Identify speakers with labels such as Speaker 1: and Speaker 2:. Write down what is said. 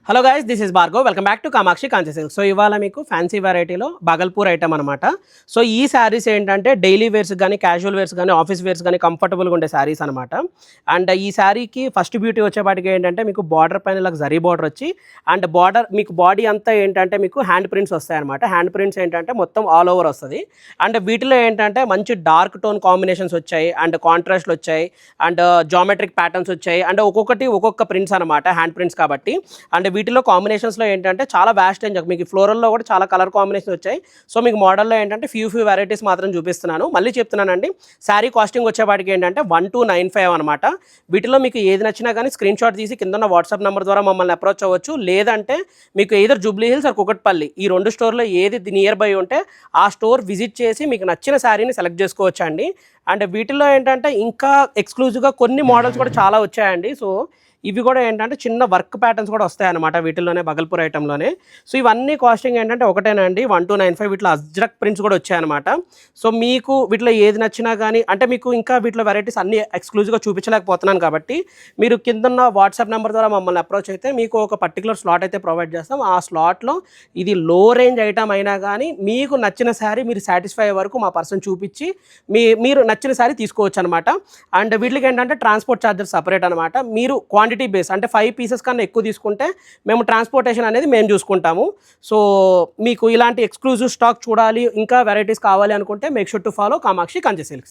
Speaker 1: Hello guys, this is Bhargav. Welcome back to Kamakshi Kanchi silk. So ఇవాళ మీకు fancy వెరైటీలో Bhagalpur item అనమాట. సో ఈ శారీస్ ఏంటంటే డైలీ వేర్స్ కానీ క్యాజువల్ వేర్స్ కానీ ఆఫీస్ వేర్స్ కానీ కంఫర్టబుల్గా ఉండే శారీస్ అనమాట. అండ్ ఈ శారీకి ఫస్ట్ బ్యూటీ వచ్చేపాటికి ఏంటంటే మీకు బార్డర్ పైన ఇలా జరీ బార్డర్ వచ్చి అండ్ బార్డర్ మీకు బాడీ అంతా ఏంటంటే మీకు హ్యాండ్ ప్రింట్స్ వస్తాయి అనమాట. హ్యాండ్ ప్రింట్స్ ఏంటంటే మొత్తం ఆల్ ఓవర్ వస్తుంది. అండ్ వీటిలో ఏంటంటే మంచి డార్క్ టోన్ కాంబినేషన్స్ వచ్చాయి అండ్ కాంట్రాస్ట్లు వచ్చాయి అండ్ జామెట్రిక్ ప్యాటర్న్స్ వచ్చాయి అండ్ ఒక్కొక్కటి ఒక్కొక్క ప్రింట్స్ అనమాట, హ్యాండ్ ప్రింట్స్ కాబట్టి. అండ్ వీటిలో కాంబినేషన్స్లో ఏంటంటే చాలా వ్యాస్ట్ రేంజ్, మీకు ఫ్లోరల్లో కూడా చాలా కలర్ కాంబినేషన్ వచ్చాయి. సో మీకు మోడల్లో ఏంటంటే ఫ్యూ వెరైటీస్ మాత్రం చూపిస్తున్నాను. మళ్ళీ చెప్తున్నానండి, శారీ కాస్టింగ్ వచ్చేవాటికి ఏంటంటే 1295 అనమాట. వీటిలో మీకు ఏది నచ్చినా కానీ స్క్రీన్ షాట్ తీసి కింద ఉన్న వాట్సాప్ నెంబర్ ద్వారా మమ్మల్ని అప్రోచ్ అవ్వచ్చు. లేదంటే మీకు ఎయిదర్ జూబ్లీ హిల్స్ ఆర్ కుకట్పల్లి ఈ రెండు స్టోర్లో ఏది నియర్ బై ఉంటే ఆ స్టోర్ విజిట్ చేసి మీకు నచ్చిన శారీని సెలెక్ట్ చేసుకోవచ్చు అండి. అండ్ వీటిలో ఏంటంటే ఇంకా ఎక్స్క్లూజివ్గా కొన్ని మోడల్స్ కూడా చాలా వచ్చాయండి. సో ఇవి కూడా ఏంటంటే చిన్న వర్క్ ప్యాటర్న్స్ కూడా వస్తాయన్నమాట వీటిల్లోనే, బగల్పూర్ ఐటెంలోనే. సో ఇవన్నీ కాస్టింగ్ ఏంటంటే ఒకటేనండి, 1295. వీటిలో అజ్రక్ ప్రింట్స్ కూడా వచ్చాయన్నమాట. సో మీకు వీటిలో ఏది నచ్చినా కానీ అంటే మీకు ఇంకా వీటిలో వెరైటీస్ అన్ని ఎక్స్క్లూజివ్గా చూపించలేకపోతున్నాను కాబట్టి మీరు కిందన్న వాట్సాప్ నెంబర్ ద్వారా మమ్మల్ని అప్రోచ్ అయితే మీకు ఒక పర్టికులర్ స్లాట్ అయితే ప్రొవైడ్ చేస్తాం. ఆ స్లాట్లో ఇది లో రేంజ్ ఐటమ్ అయినా కానీ మీకు నచ్చిన శారీ మీరు సాటిస్ఫై అయ్యే వరకు మా పర్సన్ చూపించి మీరు నచ్చిన శారీ తీసుకోవచ్చు అనమాట. అండ్ వీటికి ఏంటంటే ట్రాన్స్పోర్ట్ ఛార్జెస్ సపరేట్ అనమాట. మీరు క్వాంటిటీ బేస్ అంటే 5 పీసెస్ కన్నా ఎక్కువ తీసుకుంటే మేము ట్రాన్స్పోర్టేషన్ అనేది మేము చూసుకుంటాము. సో మీకు ఇలాంటి ఎక్స్క్లూజివ్ స్టాక్ చూడాలి, ఇంకా వెరైటీస్ కావాలి అనుకుంటే make sure to follow Kamakshi Kanchi silks.